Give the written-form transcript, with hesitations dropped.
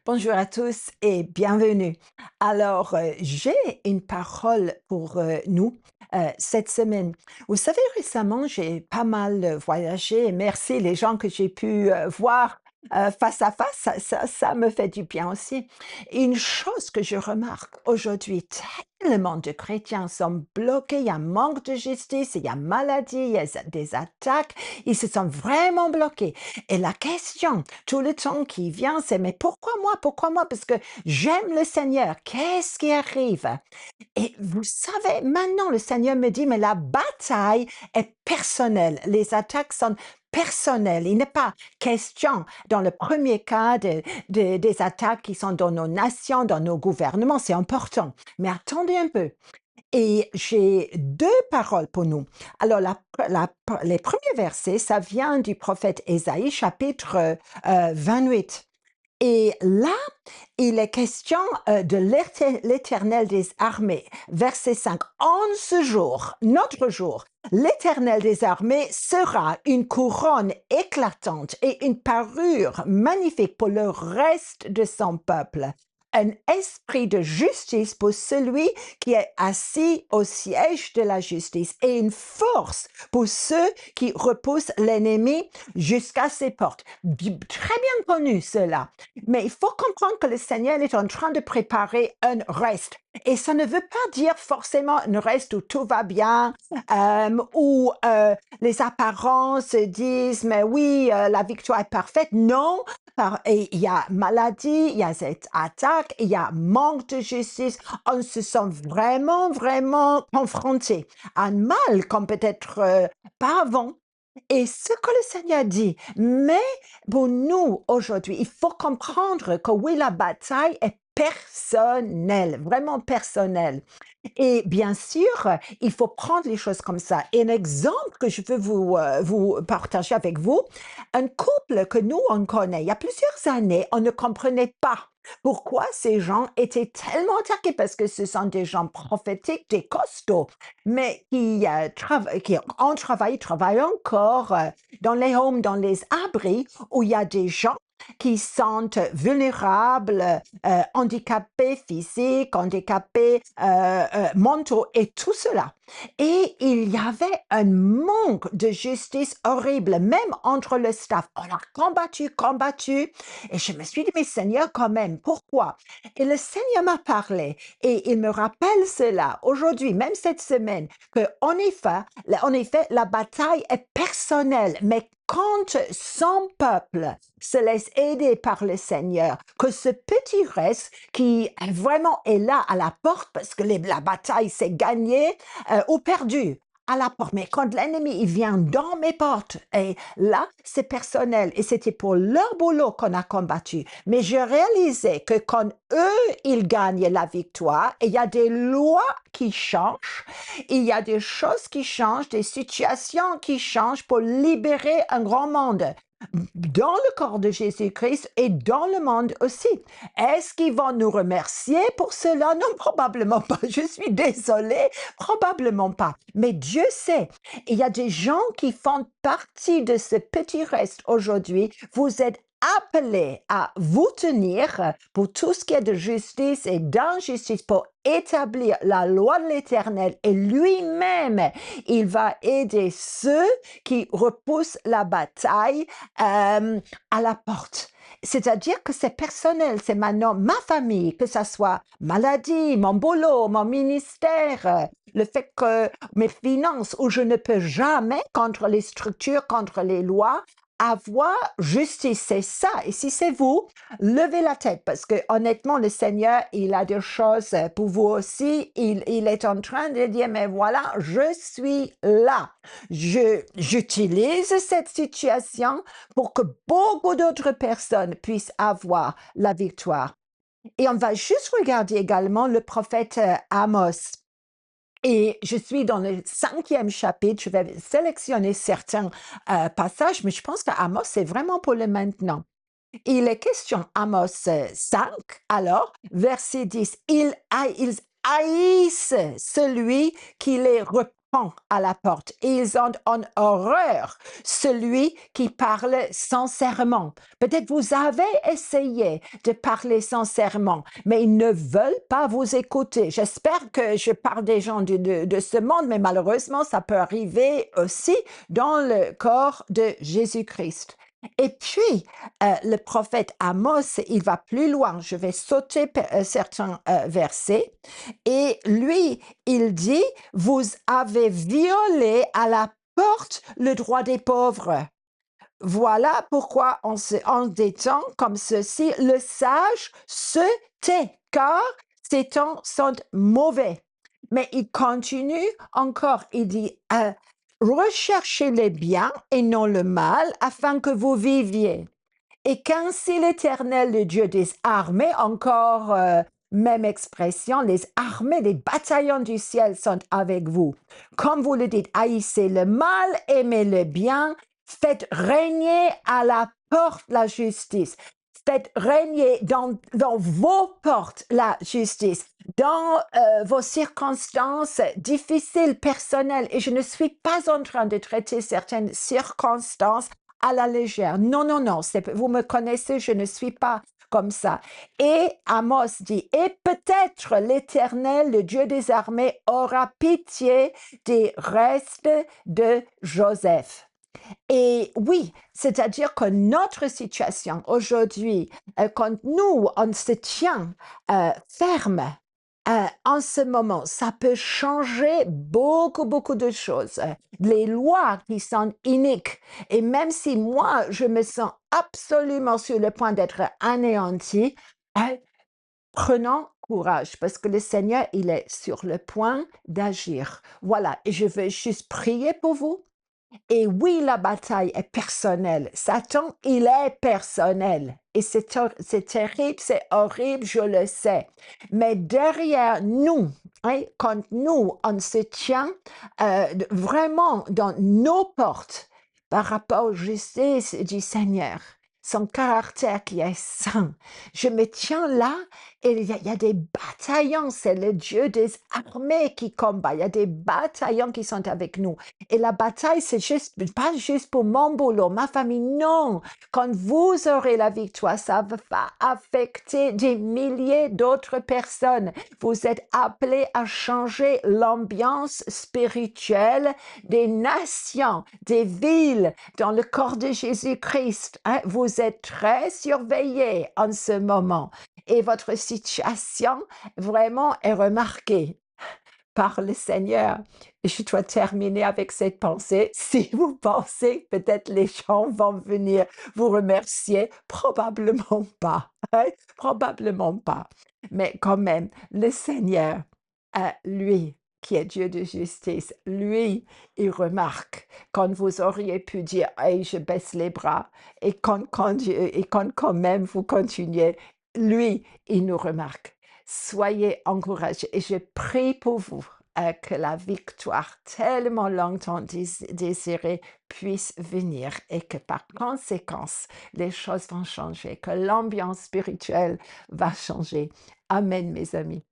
Bonjour à tous et bienvenue. Alors, j'ai une parole pour nous cette semaine. Vous savez, récemment, j'ai pas mal voyagé et merci les gens que j'ai pu voir face à face, ça me fait du bien aussi. Une chose que je remarque aujourd'hui, tellement de chrétiens sont bloqués, il y a un manque de justice, il y a maladie, il y a des attaques, ils se sont vraiment bloqués. Et la question, tout le temps qui vient, c'est: «Mais pourquoi moi? Pourquoi moi? Parce que j'aime le Seigneur. Qu'est-ce qui arrive?» Et vous savez, maintenant le Seigneur me dit: «Mais la bataille est personnelle. Les attaques sont personnelles. Il n'est pas question dans le premier cas des attaques qui sont dans nos nations, dans nos gouvernements, c'est important. Mais attendez un peu, et j'ai 2 paroles pour nous. Alors la les premiers versets, ça vient du prophète Ésaïe chapitre, 28, et là, il est question, de l'Éternel des armées. Verset 5: «En ce jour, notre jour, l'Éternel des armées sera une couronne éclatante et une parure magnifique pour le reste de son peuple. Un esprit de justice pour celui qui est assis au siège de la justice et une force pour ceux qui repoussent l'ennemi jusqu'à ses portes.» Très bien connu cela. Mais il faut comprendre que le Seigneur est en train de préparer un reste. Et ça ne veut pas dire forcément un reste où tout va bien, où les apparences disent: «Mais oui, la victoire est parfaite.» Non, et il y a maladie, il y a cette attaque, il y a manque de justice. On se sent vraiment, vraiment confronté à un mal comme peut-être pas avant. Et ce que le Seigneur dit, mais pour nous aujourd'hui, il faut comprendre que oui, la bataille est personnelle, vraiment personnelle. Et bien sûr, il faut prendre les choses comme ça. Et un exemple que je veux vous partager avec vous, un couple que nous, on connaît, il y a plusieurs années, on ne comprenait pas pourquoi ces gens étaient tellement attaqués, parce que ce sont des gens prophétiques, des costauds, mais qui ont travaillé, travaillent encore dans les homes, dans les abris, où il y a des gens qui sont vulnérables, handicapés physiques, handicapés mentaux et tout cela. Et il y avait un manque de justice horrible, même entre le staff. On a combattu, combattu, et je me suis dit: «Mais Seigneur, quand même, pourquoi?» Et le Seigneur m'a parlé, et il me rappelle cela aujourd'hui, même cette semaine, que en effet, la bataille est personnelle, mais quand son peuple se laisse aider par le Seigneur, que ce petit reste qui vraiment est là à la porte, parce que la bataille s'est gagnée ou perdue à la porte. Mais quand l'ennemi il vient dans mes portes, et là, c'est personnel. Et c'était pour leur boulot qu'on a combattu. Mais je réalisais que quand eux, ils gagnent la victoire, et il y a des lois qui changent, il y a des choses qui changent, des situations qui changent pour libérer un grand monde dans le corps de Jésus-Christ et dans le monde aussi. Est-ce qu'ils vont nous remercier pour cela? Non, probablement pas. Je suis désolée, probablement pas. Mais Dieu sait. Il y a des gens qui font partie de ce petit reste aujourd'hui. Vous êtes appelés à vous tenir pour tout ce qui est de justice et d'injustice, pour établir la loi de l'Éternel, et lui-même, il va aider ceux qui repoussent la bataille à la porte. C'est-à-dire que c'est personnel, c'est maintenant ma famille, que ça soit maladie, mon boulot, mon ministère, le fait que mes finances, où je ne peux jamais, contre les structures, contre les lois, avoir justice, c'est ça. Et si c'est vous, levez la tête, parce que honnêtement, le Seigneur, il a des choses pour vous aussi. Il est en train de dire: «Mais voilà, je suis là. J'utilise cette situation pour que beaucoup d'autres personnes puissent avoir la victoire.» Et on va juste regarder également le prophète Amos. Et je suis dans le 5e chapitre. Je vais sélectionner certains passages, mais je pense qu'Amos, c'est vraiment pour le maintenant. Il est question, Amos 5, alors, verset 10: « Ils haïssent celui qui les attend à la porte et ils ont en horreur celui qui parle sincèrement. Peut-être vous avez essayé de parler sincèrement, mais ils ne veulent pas vous écouter. J'espère que je parle des gens de ce monde, mais malheureusement, ça peut arriver aussi dans le corps de Jésus-Christ. Et puis, le prophète Amos, il va plus loin. Je vais sauter certains versets. Et lui, il dit, vous avez violé à la porte le droit des pauvres. Voilà pourquoi en des temps comme ceci, le sage se tait, car ces temps sont mauvais. Mais il continue encore, il dit, recherchez les biens et non le mal, afin que vous viviez. Et qu'ainsi l'Éternel, le Dieu des armées, encore même expression, les armées, les bataillons du ciel sont avec vous. Comme vous le dites, haïssez le mal, aimez le bien, faites régner à la porte la justice. Faites régner dans vos portes la justice, dans vos circonstances difficiles, personnelles. Et je ne suis pas en train de traiter certaines circonstances à la légère. Non, non, non, vous me connaissez, je ne suis pas comme ça. Et Amos dit, et peut-être l'Éternel, le Dieu des armées, aura pitié des restes de Joseph. Et oui, c'est-à-dire que notre situation aujourd'hui, quand nous, on se tient ferme en ce moment, ça peut changer beaucoup, beaucoup de choses. Les lois qui sont iniques. Et même si moi, je me sens absolument sur le point d'être anéanti, prenons courage parce que le Seigneur, il est sur le point d'agir. Voilà, et je veux juste prier pour vous. Et oui, la bataille est personnelle. Satan, il est personnel. Et c'est terrible, c'est horrible, je le sais. Mais derrière nous, hein, quand nous, on se tient vraiment dans nos portes par rapport aux justices du Seigneur, son caractère qui est saint. Je me tiens là et il y a des bataillons, c'est le Dieu des armées qui combat. Il y a des bataillons qui sont avec nous. Et la bataille, c'est juste, pas juste pour mon boulot, ma famille, non. Quand vous aurez la victoire, ça va affecter des milliers d'autres personnes. Vous êtes appelés à changer l'ambiance spirituelle des nations, des villes, dans le corps de Jésus-Christ. Hein. Vous êtes très surveillés en ce moment. Et votre situation vraiment est remarquée par le Seigneur. Et je dois terminer avec cette pensée. Si vous pensez que peut-être les gens vont venir vous remercier, probablement pas. Hein? Probablement pas. Mais quand même, le Seigneur, lui, qui est Dieu de justice, lui, il remarque quand vous auriez pu dire, hey, je baisse les bras, et quand même vous continuez, lui, il nous remarque. Soyez encouragés et je prie pour vous que la victoire tellement longtemps désirée puisse venir et que par conséquence, les choses vont changer, que l'ambiance spirituelle va changer. Amen, mes amis.